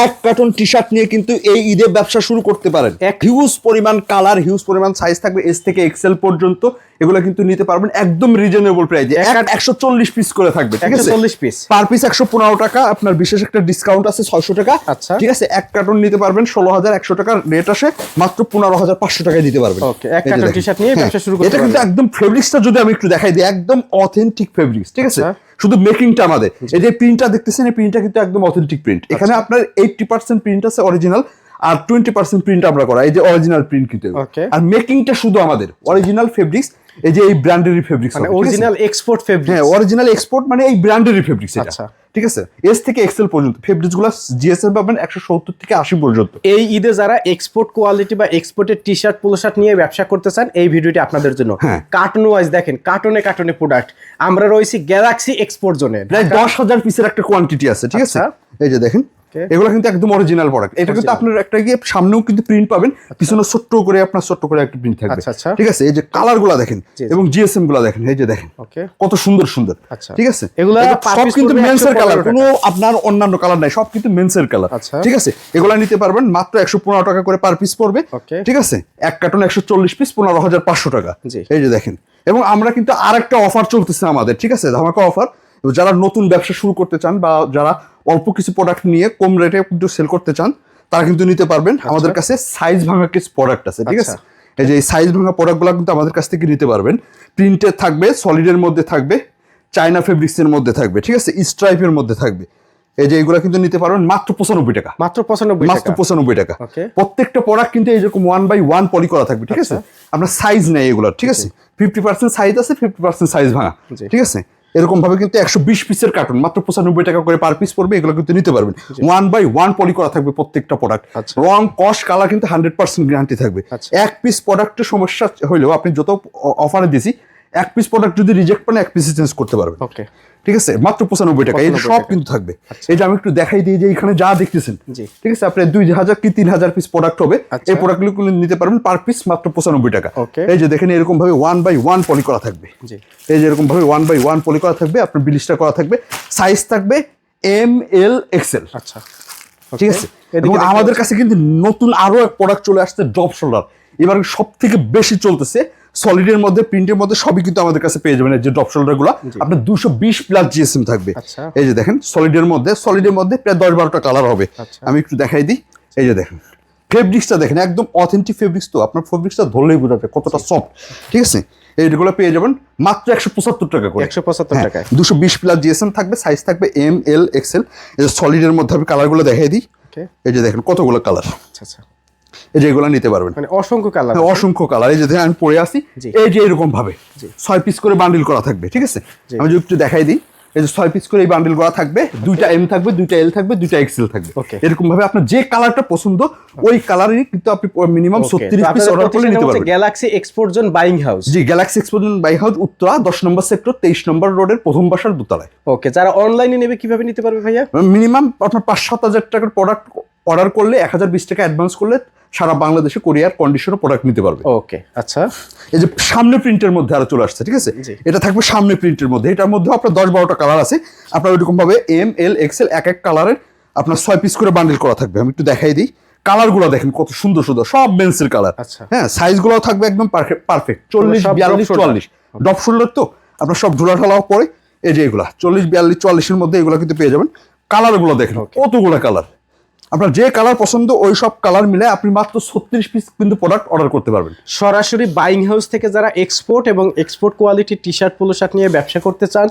এক carton T shirt নিয়ে কিন্তু এই ঈদে ব্যবসা শুরু করতে পারেন। হিউজ পরিমাণ কালার, হিউজ পরিমাণ সাইজ থাকবে, এস থেকে এক্সেল পর্যন্ত। এগুলো কিন্তু নিতে পারবেন একদম রিজনেবল প্রাইসে। 140 পিস করে থাকবে, ঠিক আছে? 140 পিস, পার পিস 115 টাকা। আপনার বিশেষ একটা ডিসকাউন্ট আছে 600 টাকা, আচ্ছা, ঠিক আছে? এক কার্টন নিতে পারবেন 16,100 টাকা রেট আসে, মাত্র 15,500 টাকায় দিতে পারবেন। ওকে, এক কার্টন টি শার্ট নিয়ে ব্যবসা শুরু করতে এটা কিন্তু একদম ফেব্রিক্সটা যদি আমি একটু দেখাই দিই, একদম অথেন্টিক ফেব্রিক্স, ঠিক আছে? শুধু মেকিংটা আমাদের, এই যে প্রিন্টটা দেখতেছেন, এই প্রিন্টটা কিন্তু একদম অথেন্টিক প্রিন্ট। এখানে আপনার 80% প্রিন্ট আছে অরিজিনাল, আর 20% প্রিন্ট আমরা করা, এই যে অরিজিনাল প্রিন্ট কিন্তু। আর মেকিংটা শুধু আমাদের অরিজিনাল ফেব্রিক্স, এই যে এই ব্র্যান্ডেরই ফেব্রিক্স, মানে অরিজিনাল এক্সপোর্ট ফেব্রিক্স। হ্যাঁ, অরিজিনাল এক্সপোর্ট মানে এই ব্র্যান্ডেরই ফেব্রিক্স এটা, ঠিক আছে? এস থেকে এক্সেল পর্যন্ত ফেব্রিক্সগুলো জিএসএম পাবেন 170 থেকে 80 পর্যন্ত। এই ঈদে যারা এক্সপোর্ট কোয়ালিটি বা এক্সপোর্টের টি শার্ট পোলো শার্ট নিয়ে ব্যবসা করতে চান, এই ভিডিওটি আপনাদের জন্য। কার্টন ওয়াইজ দেখেন, কার্টনে কার্টনে প্রোডাক্ট। আমরা রয়েছি গ্যালাক্সি এক্সপোর্ট জোনে, প্রায় 10,000 পিসের একটা কোয়ান্টিটি আছে, ঠিক আছে? এই যে দেখেন, এগুলো কিন্তু একদম অরিজিনাল প্রোডাক্ট। এটা কিন্তু আপনার একটা গিয়ে সামনেও কিন্তু প্রিন্ট পাবেন, পিছনে ছোট্ট করে আপনার ছোট্ট করে একটা প্রিন্ট থাকবে, ঠিক আছে? এই যে কালার গুলা দেখেন এবং জিএসএম গুলা দেখেন, এই যে দেখেন কত সুন্দর সুন্দর, ঠিক আছে? এগুলা সব কিন্তু মেন্সের কালার, কোনো আপনার অন্যান্য কালার নাই, সব কিন্তু মেন্সের কালার, ঠিক আছে? এগুলা নিতে পারবেন মাত্র 115 টাকা করে পার পিস পড়বে, ঠিক আছে? এক কার্টন 140 পিস 15,500 টাকা। এই যে দেখেন, এবং আমরা কিন্তু আরেকটা অফার চলতেছে আমাদের, ঠিক আছে? ধামাকা অফার। যারা নতুন ব্যবসা শুরু করতে চান বা যারা অল্প কিছু প্রোডাক্ট নিয়ে কম রেটে কিন্তু সেল করতে চান, তারা কিন্তু নিতে পারবেন। আমাদের কাছে সাইজ ভাঙা কিছু প্রোডাক্ট আছে, ঠিক আছে? এই যে এই সাইজ ভাঙা প্রোডাক্টগুলো কিন্তু আমাদের কাছ থেকে নিতে পারবেন। প্রিন্টের থাকবে, সলিডের মধ্যে থাকবে, চায়না ফেব্রিক্সের মধ্যে থাকবে, ঠিক আছে? স্ট্রাইপের মধ্যে থাকবে। এই যে এগুলো কিন্তু নিতে পারবেন মাত্র 95 টাকা, মাত্র 95 টাকা। প্রত্যেকটা প্রোডাক্ট কিন্তু এইরকম 1/1 পলি করা থাকবে, ঠিক আছে? আপনার সাইজ নেই এগুলো, ঠিক আছে? 50% সাইজ আছে, 50% সাইজ ভাঙা, ঠিক আছে? এরকম ভাবে কিন্তু 120 পিসের কার্টন মাত্র 95 টাকা করে পার পিস পড়বে। এগুলো কিন্তু নিতে পারবেন। 1/1 পলি করা থাকবে প্রত্যেকটা প্রোডাক্ট। রং, কস, কালার কিন্তু 100% গ্যারান্টি থাকবে। এক পিস প্রোডাক্টের সমস্যা হইলেও আপনি যত অফারে দিছি, এক পিস প্রোডাক্ট যদি রিজেক্ট পান, এক পিস চেঞ্জ করতে পারবেন, ঠিক আছে? মাত্র 95 টাকা। এই সব কিন্তু থাকবে। এই যে আমি একটু দেখাই দিই, যে এখানে যা দেখতেছেন, ঠিক আছে? আপনার 2000 কি 3000 পিস প্রোডাক্ট হবে। এই প্রোডাক্টগুলো নিতে পারবেন পার পিস মাত্র 95 টাকা। এই যে দেখেন, এরকম ভাবে 1/1 পলি করা থাকবে। এই যে এরকম ভাবে 1/1 পলি করা থাকবে, আপনার বিলিশটা করা থাকবে, সাইজ থাকবে এম, এল, এক্সেল, আচ্ছা, ঠিক আছে? এবং আমাদের কাছে কিন্তু নতুন আরো এক প্রোডাক্ট চলে আসছে, ড্রপ শোল্ডার। এবার সব থেকে বেশি চলতেছে, সলিডের মধ্যে, প্রিন্টের মধ্যে, সবই কিন্তু আমাদের কাছে পেয়ে যাবেন। যে ড্রপ শোল্ডার গুলো আপনার 220 প্লাস জিএসএম থাকবে। এই যে দেখেন, সলিডের মধ্যে প্রায় 10-12টা কালার হবে। আমি একটু দেখাই দিই। এই যে দেখেন, ফেব্রিক্সটা দেখেন, একদম অথেন্টিক ফেব্রিক্স। তো আপনার ফেব্রিক্সটা ধরলেই বোঝা যায় কতটা সফট, ঠিক আছে? এইগুলো পেয়ে যাবেন মাত্র 175 টাকা করে। 175 টাকা, 220 প্লাস জিএসএম থাকবে, সাইজ থাকবে এম, এল, এক্সেল। এই যে সলিডের মধ্যে আমি কালারগুলো দেখাই দিই। এই যে দেখেন কতগুলো কালার, এই যে এগুলো নিতে পারবেন, মানে অসংখ্য কালার, অসংখ্য কালার। এই যে দেখেন, আমি পরে আসি, এই যে এরকম ভাবে 6 পিস করে বান্ডিল করা থাকবে, ঠিক আছে? আমি যদি একটু দেখাই দিই, এই যে 6 পিস করে এই বান্ডিল করা থাকবে, 2টা এম থাকবে, 2টা এল থাকবে, 2টা এক্সেল থাকবে। এরকম ভাবে আপনার যে কালারটা পছন্দ, ওই কালারই কিন্তু আপনি মিনিমাম 36 পিস অর্ডার করে নিতে পারবেন। Galaxy export zone buying house. জি, galaxy export zone buying house, Uttara 10 নম্বর সেক্টর, 23 নম্বর রোডের প্রথম বাসার দোতলায়। ওকে, যারা অনলাইনে নেবে কিভাবে নিতে পারবে ভাইয়া? মিনিমাম আপনার 5-7 হাজার টাকার প্রোডাক্ট অর্ডার করলে, 1020 টাকা অ্যাডভান্স করলে সারা বাংলাদেশে কোরিয়ার কন্ডিশনে প্রোডাক্ট নিতে পারবে। ওকে, আচ্ছা। এই যে সামনে প্রিন্টের মধ্যে আরো চলে আসছে, ঠিক আছে? এটা থাকবে সামনে প্রিন্টের মধ্যে। এটার মধ্যে আপনার 10-12টা কালার আছে। আপনার ওইরকম ভাবে এম, এল, এক্সেল এক এক কালারের আপনার 6 পিস করে বান্ডিল করা থাকবে। আমি একটু দেখাই দিই। কালার গুলো দেখেন কত সুন্দর সুন্দর, সব মেন্সের কালার। হ্যাঁ, সাইজ গুলো থাকবে একদম পারফেক্ট, 40, 42, 44 ডপ শোল্ডার। তো আপনার সব ঢোলা ঢালাও পরে। এই যে এগুলা 40, 42, 44 এর মধ্যে এগুলো কিন্তু পেয়ে যাবেন। কালার গুলো দেখেন কতগুলো কালার। আপনার যে কালার পছন্দ, ওই সব কালার মিলে আপনি মাত্র 36 পিস কিন্তু প্রোডাক্ট অর্ডার করতে পারবেন। সরাসরি বাইং হাউস থেকে যারা এক্সপোর্ট এবং এক্সপোর্ট কোয়ালিটির টি শার্ট, পোলো শার্ট নিয়ে ব্যবসা করতে চান,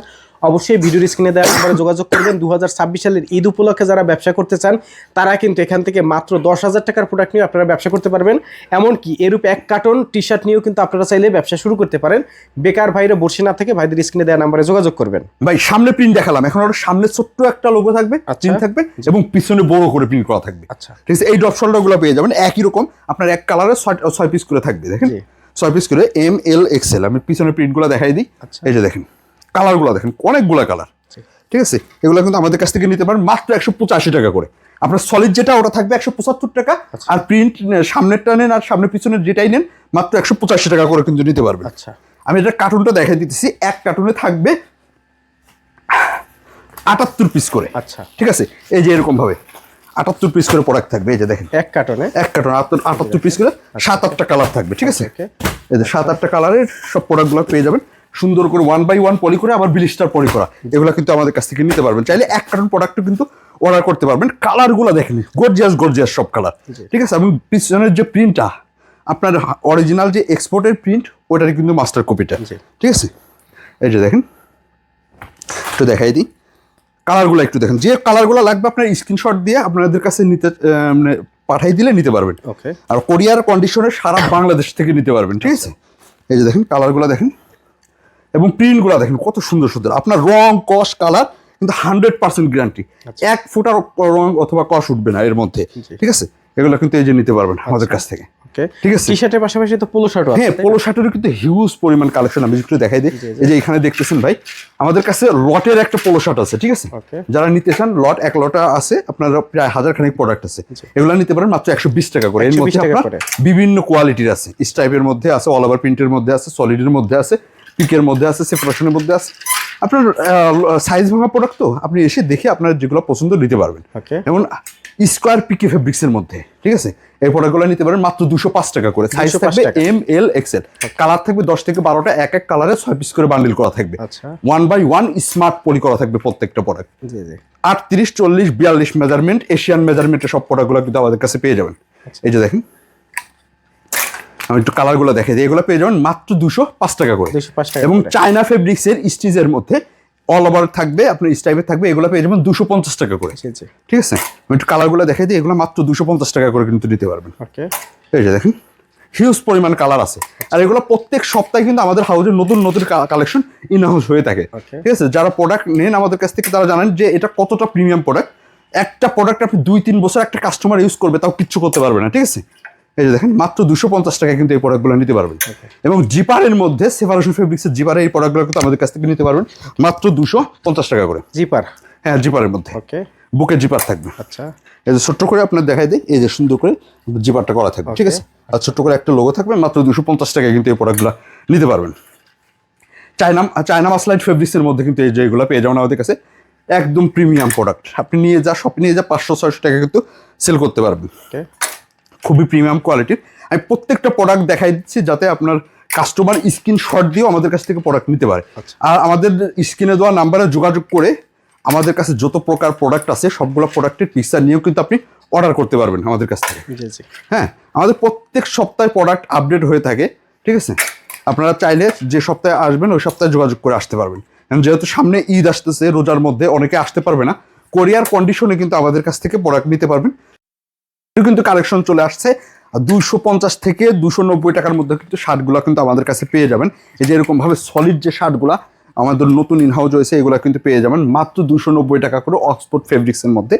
অবশ্যই ভিডিওর স্ক্রিনে দেওয়া নাম্বারে যোগাযোগ করবেন। 2026 সালের ঈদ উপলক্ষে যারা ব্যবসা করতে চান, তারা কিন্তু এখান থেকে মাত্র 10,000 টাকার প্রোডাক্ট নিয়ে আপনারা ব্যবসা করতে পারবেন। এমনকি এরূপ এক কার্টন টি শার্ট নিয়েও কিন্তু আপনারা চাইলে ব্যবসা শুরু করতে পারেন। বেকার ভাইরা বসে না থেকে ভাইদের স্ক্রিনে দেওয়া নাম্বারে যোগাযোগ করবেন। ভাই, সামনে প্রিন্ট দেখালাম, এখন ওর সামনে ছোট্ট একটা লোগো থাকবে, প্রিন্ট থাকবে, এবং পিছনে বড় করে প্রিন্ট করা থাকবে, ঠিক আছে? এই ড্রপ শোল্ডার গুলো পেয়ে যাবেন একই রকম, আপনার এক কালারে 6 পিস করে থাকবে। দেখেন 6 পিস করে এম, এল, এক্সেল। আমি পিছনে প্রিন্ট গুলো দেখাই দিই। এই যে দেখেন কালার গুলো দেখেন, অনেকগুলো কালার, ঠিক আছে? এগুলো কিন্তু আমাদের কাছ থেকে নিতে পারেন মাত্র 185 টাকা করে। আপনার সলিড যেটা, ওটা থাকবে 175 টাকা। আর প্রিন্ট সামনেরটা নেন আর সামনে পিছনের যেটাই নেন, মাত্র 185 টাকা করে কিন্তু নিতে পারবেন। আমি এটা কার্টুনটা দেখাই দিতেছি। এক কার্টুনে থাকবে 78 পিস করে, ঠিক আছে? এই যে এরকম ভাবে 78 পিস করে প্রোডাক্ট থাকবে। এই যে দেখেন এক কার্টনে 78 পিস করে 7-8টা কালার থাকবে, ঠিক আছে? ওকে এই যে 7-8টা কালারের সব প্রোডাক্টগুলো পেয়ে যাবেন সুন্দর করে 1 বাই 1 পলি করে, আবার ব্লিস্টার পলি করা, এগুলো কিন্তু আমাদের কাছ থেকে নিতে পারবেন। চাইলে এক কার্টন প্রোডাক্ট কিন্তু অর্ডার করতে পারবেন। কালারগুলো দেখেন গর্জিয়াস সব কালার, ঠিক আছে? এবং পিছনের যে প্রিন্টটা আপনার অরিজিনাল যে এক্সপোর্টের প্রিন্ট, ওটারই কিন্তু মাস্টার কপিটা, ঠিক আছে? এই যে দেখেন, একটু দেখাই দিই কালারগুলো, একটু দেখেন। যে কালারগুলো লাগবে আপনার স্ক্রিনশট দিয়ে আপনাদের কাছে নিতে মানে পাঠাই দিলে নিতে পারবেন। ওকে আর কোরিয়ার কন্ডিশনে সারা বাংলাদেশ থেকে নিতে পারবেন, ঠিক আছে? এই যে দেখেন কালারগুলো দেখেন এবং প্রিন্টগুলো দেখেন কত সুন্দর সুন্দর। আপনার রং কস কালার কিন্তু 100% গ্যারান্টি, 1 ফুটার রং অথবা কস উঠবে না এর মধ্যে, ঠিক আছে? এগুলো কিন্তু এই যে নিতে পারবেন আমাদের কাছ থেকে, ওকে ঠিক আছে? টি-শার্টের পাশাপাশি তো পোলো শার্টও আছে। হ্যাঁ, পোলো শার্টেরও কিন্তু হিউজ পরিমাণ কালেকশন। আমি একটু দেখাই দিই। এই যে এখানে দেখতেছেন ভাই, আমাদের কাছে লটের একটা পোলো শার্ট আছে, ঠিক আছে? ওকে যারা নিতে চান লট, এক লটা আছে আপনার প্রায় 1000 খানিক প্রোডাক্ট আছে। এগুলো নিতে পারেন মাত্র 120 টাকা করে। এর 120 মধ্যে টাকা আপনার করে। বিভিন্ন কোয়ালিটির আছে, স্ট্রাইপের মধ্যে আছে, অল ওভার প্রিন্টের মধ্যে আছে, সলিডের মধ্যে আছে, পিকের মধ্যে আছে, সেপারেশনের মধ্যে আছে। আপনার সাইজ ভাঙা প্রোডাক্ট তো আপনি এসে দেখে আপনার যেগুলো পছন্দ নিতে পারবেন। ওকে যেমন স্কোয়ার পিকে ফেব্রিক্সের মধ্যে, ঠিক আছে? এই প্রোডাক্টগুলো নিতে পারেন মাত্র 205 টাকা করে। সাইজ 205 থাকবে টাকা। এম এল এক্সেল, কালার থাকবে 10 থেকে 12টা, এক কালারে 6 পিস করে বান্ডিল করা থাকবে। আচ্ছা 1 বাই 1 স্মার্ট পলি করা থাকবে প্রত্যেকটা প্রোডাক্ট। জি জি 38, 40, 42 মেজারমেন্ট, এশিয়ান মেজারমেন্টের সব প্রোডাক্টগুলো কিন্তু আমাদের কাছে পেয়ে যাবেন। এই যে দেখেন, আমি একটু কালারগুলো দেখাই দিই। এগুলো পেয়ে যাবেন মাত্র 205 টাকা করে। 205 টাকা এবং করে। চায়না ফেব্রিক্সের স্টিচের মধ্যে অল ওভার থাকবে, আপনার স্টাইপের থাকবে, এগুলো পেয়ে যাবেন 250 টাকা করে, জি জি ঠিক আছে? আমি একটু কালারগুলো দেখাই দিই। এগুলো মাত্র 250 টাকা করে কিন্তু নিতে পারবেন। ওকে এই যে দেখেন হিউজ পরিমাণ কালার আছে। আর এগুলো প্রত্যেক সপ্তাহে কিন্তু আমাদের হাউসে নতুন নতুন কালেকশন ইন হাউস হয়ে থাকে, Okay. ঠিক আছে? যারা প্রোডাক্ট নেন আমাদের কাছ থেকে তারা জানেন যে এটা কতটা প্রিমিয়াম প্রোডাক্ট। একটা প্রোডাক্ট আপনি 2-3 বছর একটা কাস্টমার ইউজ করবে, তাও কিচ্ছু করতে পারবে না, ঠিক আছে? এই যে দেখেন মাত্র 250 টাকায় কিন্তু এই প্রোডাক্টগুলো নিতে পারবেন। এবং জিপারের মধ্যে সেপারেশন ফেব্রিক্সের জিপারের এই প্রোডাক্টগুলো কিন্তু আমাদের কাছ থেকে নিতে পারবেন মাত্র 250 টাকা করে। জিপার হ্যাঁ, জিপারের মধ্যে ওকে বুকের জিপার থাকবে। আচ্ছা এই যে ছোট্ট করে আপনার দেখাই দিই, এই যে সুন্দর করে জিপারটা করা থাকবে, ঠিক আছে? আর ছোট্ট করে একটা লোগো থাকবে। মাত্র 250 টাকায় কিন্তু এই প্রোডাক্টগুলো নিতে পারবেন। চায়না মাসলাইট ফেব্রিক্সের মধ্যে কিন্তু এই যেগুলো পেয়ে যাবেন আমাদের কাছে একদম প্রিমিয়াম প্রোডাক্ট। আপনি নিয়ে শপে নিয়ে 500-600 টাকা কিন্তু সেল করতে পারবেন। ওকে খুবই প্রিমিয়াম কোয়ালিটির। আমি প্রত্যেকটা প্রোডাক্ট দেখাই দিচ্ছি যাতে আপনার কাস্টমার স্ক্রিনশট দিয়েও আমাদের কাছ থেকে প্রোডাক্ট নিতে পারে। আর আমাদের স্ক্রিনে দেওয়া নাম্বারে যোগাযোগ করে আমাদের কাছে যত প্রকার প্রোডাক্ট আছে সবগুলো প্রোডাক্টের পিকচার নিয়েও কিন্তু আপনি অর্ডার করতে পারবেন আমাদের কাছ থেকে। জি জি হ্যাঁ, আমাদের প্রত্যেক সপ্তাহে প্রোডাক্ট আপডেট হয়ে থাকে, ঠিক আছে? আপনারা চাইলে যে সপ্তাহে আসবেন ওই সপ্তাহে যোগাযোগ করে আসতে পারবেন। কারণ যেহেতু সামনে ঈদ আসতেছে, রোজার মধ্যে অনেকে আসতে পারবে না, কোরিয়ার কন্ডিশনে কিন্তু আমাদের কাছ থেকে প্রোডাক্ট নিতে পারবেন। কিন্তু কালেকশন চলে আসছে 250 থেকে 290 টাকার মধ্যে কিন্তু শার্টগুলো কিন্তু আমাদের কাছে পেয়ে যাবেন। এই যে এরকম ভাবে সলিড যে শার্টগুলা আমাদের নতুন ইনহাউস হয়েছে, এগুলো কিন্তু পেয়ে যাবেন মাত্র 290 টাকা করে অক্সফোর্ড ফেব্রিক্সের মধ্যে।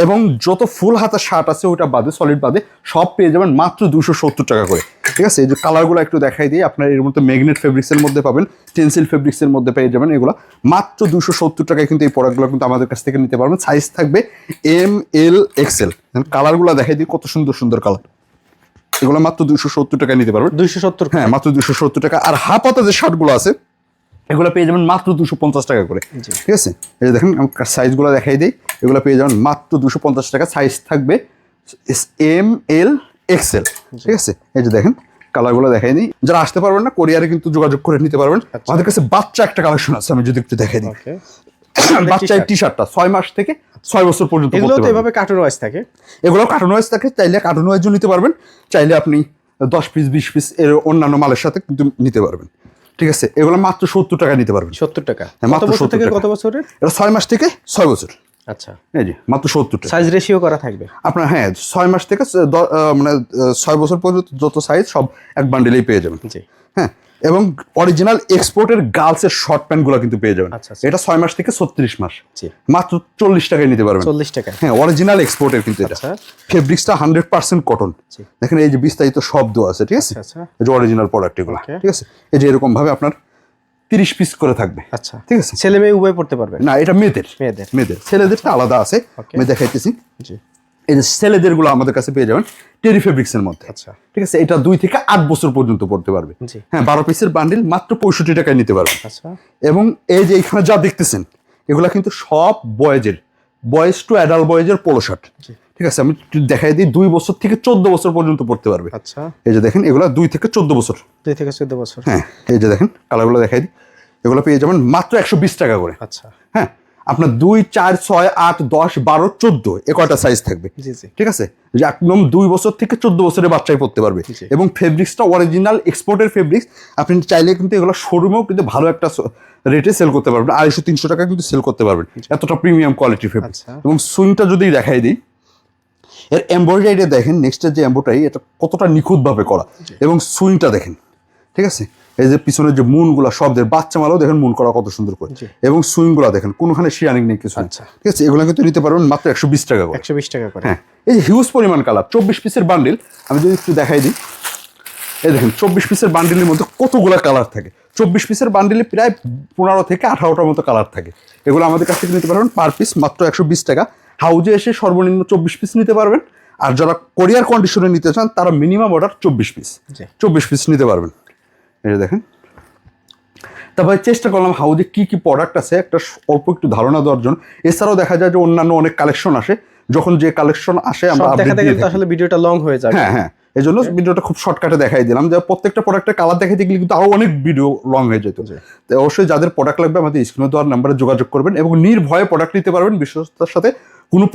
এবং যত ফুল হাতা শার্ট আছে ওটা বাদে, সলিড বাদে সব পেয়ে যাবেন মাত্র 270 টাকা করে, ঠিক আছে? এই যে কালারগুলো একটু দেখাই দিই। আপনার এর মধ্যে ম্যাগনেট ফেব্রিক্সের মধ্যে পাবেন, টেন্সিল ফেব্রিক্সের মধ্যে পেয়ে যাবেন। এগুলো মাত্র 270 টাকায় কিন্তু এই প্রোডাক্টগুলো কিন্তু আমাদের কাছ থেকে নিতে পারবেন। সাইজ থাকবে এম এল এক্সেল। কালারগুলো দেখাই দিই, কত সুন্দর সুন্দর কালার। এগুলো মাত্র 270 টাকায় নিতে পারবেন। 270 হ্যাঁ, মাত্র 270 টাকা। আর হাফ হাতা যে শার্টগুলো আছে এগুলো পেয়ে যাবেন মাত্র 250 টাকা করে, ঠিক আছে? এই যে দেখেন সাইজগুলো দেখাই দিই। এগুলো পেয়ে যাবেন মাত্র 250 টাকা। সাইজ থাকবে এম এল এক্সেল, ঠিক আছে? এই যে দেখেন কালারগুলো দেখাই দিই। যারা আসতে পারবেন না কোরিয়ারে কিন্তু যোগাযোগ করে নিতে পারবেন। আমাদের কাছে বাচ্চা একটা কালেকশন আছে, আমি যদি একটু দেখাই দিই। ওকে বাচ্চার টি শার্টটা 6 মাস থেকে 6 বছর পর্যন্ত এগুলো পরতে তো পারবেন। এভাবে কার্টুন ওয়াইজ থাকে। এগুলো কার্টুন ওয়াইজ থাকে, চাইলে কার্টুন ওয়াইজও নিতে পারবেন, চাইলে আপনি 10 পিস 20 পিস এর অন্যান্য মালের সাথে কিন্তু নিতে পারবেন, ঠিক আছে? এগুলো মাত্র 70 টাকা নিতে পারবেন। 70 টাকা হ্যাঁ, কত মাত্র বছর 70 থেকে টাকা। কত বছরের? এটা 6 মাস থেকে 6 বছর। আচ্ছা এই যে মাত্র 70 টাকা। সাইজ রেশিও করা থাকবে আপনার হ্যাঁ 6 মাস থেকে মানে 6 বছর পর্যন্ত যত সাইজ সব এক বান্ডেলেই পেয়ে যাবেন। জি হ্যাঁ, এবং অরিজিনাল এক্সপোর্টের গার্লসের শর্ট প্যান্টগুলো কিন্তু পেয়ে যাবেন। আচ্ছা, আচ্ছা। এটা 6 মাস থেকে 36 মাস, জি মাত্র 40 টাকায় নিতে পারবেন। 40 টাকা হ্যাঁ, অরিজিনাল এক্সপোর্টের কিন্তু এটা। আচ্ছা ফেব্রিক্সটা 100% কটন। জি দেখেন এই যে বিস্তারিত শব্দ আছে, ঠিক আছে? আচ্ছা আচ্ছা এই যে অরিজিনাল প্রোডাক্ট এগুলো, Okay. ঠিক আছে? এই যে এরকম ভাবে আপনার 30 পিস করে থাকবে, আচ্ছা ঠিক আছে? ছেলে মেয়ে উভয় পড়তে পারবে না, এটা মেয়েদের, মেয়েদের ছেলেদেরটা আলাদা আছে। Okay. আমি দেখাইতেছি। জি এই যে ছেলেদের গুলো আমাদের কাছে পেয়ে যাবেন টেরি ফেব্রিক্সের মধ্যে, আচ্ছা ঠিক আছে? এটা 2 থেকে 8 বছর পর্যন্ত পড়তে পারবে। জি হ্যাঁ, 12 পিসের বান্ডিল মাত্র 65 টাকায় নিতে পারবেন। আচ্ছা এবং এই যে এখানে যা দেখতেছেন এগুলা কিন্তু সব বয়েজ টু অ্যাডাল্ট বয়েজের পোলো শার্ট, জি ঠিক আছে, আমি একটু দেখাই দিই, 2 বছর থেকে 14 বছর পর্যন্ত পড়তে পারবে। আচ্ছা, এই যে দেখেন এগুলো 2 থেকে 14 বছর। 2 থেকে 14 বছর। হ্যাঁ, এই যে দেখেন কালারগুলো দেখাই দিই, এগুলো পেয়ে যাবেন মাত্র 120 টাকা করে। আচ্ছা, হ্যাঁ, আপনার 2, 4, 6, 8, 10, 12, 14 এ কয়টা সাইজ থাকবে। জি জি। ঠিক আছে, যে একদম 2 বছর থেকে 14 বছরের বাচ্চাই পড়তে পারবে। জি। এবং ফেব্রিক্সটা অরিজিনাল এক্সপোর্টের ফেব্রিক্স। আপনি চাইলে কিন্তু এগুলো শোরুমেও কিন্তু ভালো একটা রেটে সেল করতে পারবেন, 250-300 টাকা কিন্তু সেল করতে পারবেন, এতটা প্রিমিয়াম কোয়ালিটির ফেব্রিক্স। আচ্ছা। এবং সুইংটা যদি দেখাই দিই, এর এমব্রয়ডারিটা দেখেন, নেক্সটের যে এমব্রয়ডারি এটা কতটা নিখুঁতভাবে করা, এবং সুইংটা দেখেন। ঠিক আছে, এই যে পিছনের যে মুনগুলা শব্দের বাচ্চা মালও দেখেন মুন করা কত সুন্দর করে, জি। এবং সুইংগুলা দেখেন কোনোখানে শিয়ানিং নেই কিছু। আচ্ছা। ঠিক আছে, এগুলো কিন্তু নিতে পারবেন মাত্র 120 টাকা করে। 120 টাকা করে। হ্যাঁ, এই যে হিউজ পরিমাণ কালার, 24 পিসের বান্ডিল। আমি যদি একটু দেখাই দিই, এই দেখেন 24 পিসের বান্ডিলের মধ্যে কতগুলো কালার থাকে। 24 পিসের বান্ডিলে প্রায় 15 থেকে 18টার মতো কালার থাকে। এগুলো আমাদের কাছ থেকে নিতে পারবেন পার পিস মাত্র 120 টাকা। হাউজে এসে সর্বনিম্ন 24 পিস নিতে পারবেন, আর যারা কোরিয়ার কন্ডিশনে নিতে চান তারা মিনিমাম অর্ডার 24 পিস, জি। 24 পিস নিতে পারবেন। এই যে দেখেন, তারপরে চেষ্টা করলাম হাউজে কি কি প্রোডাক্ট আছে একটা অল্প একটু ধারণা দেওয়ার জন্য। এছাড়াও দেখা যায় যে অন্যান্য অনেক কালেকশন আসে, যখন যে কালেকশন আসে আমরা সব আপডেট দেখাতে দিয়ে গেলে তো থাকি। আসলে ভিডিওটা লং হয়ে যাবে। হ্যাঁ হ্যাঁ, এই জন্য ভিডিওটা খুব শর্টকাটে দেখাই দিলাম, যে প্রত্যেকটা প্রোডাক্টের কালার দেখাইতে গেলে কিন্তু আরো অনেক ভিডিও লং হয়ে যেত। তো অবশ্যই যাদের প্রোডাক্ট লাগবে আমাদের স্ক্রিনে দেওয়ার নাম্বারে যোগাযোগ করবেন এবং নির্ভয়ে প্রোডাক্ট নিতে পারবেন বিশ্বস্ততার সাথে। কোনো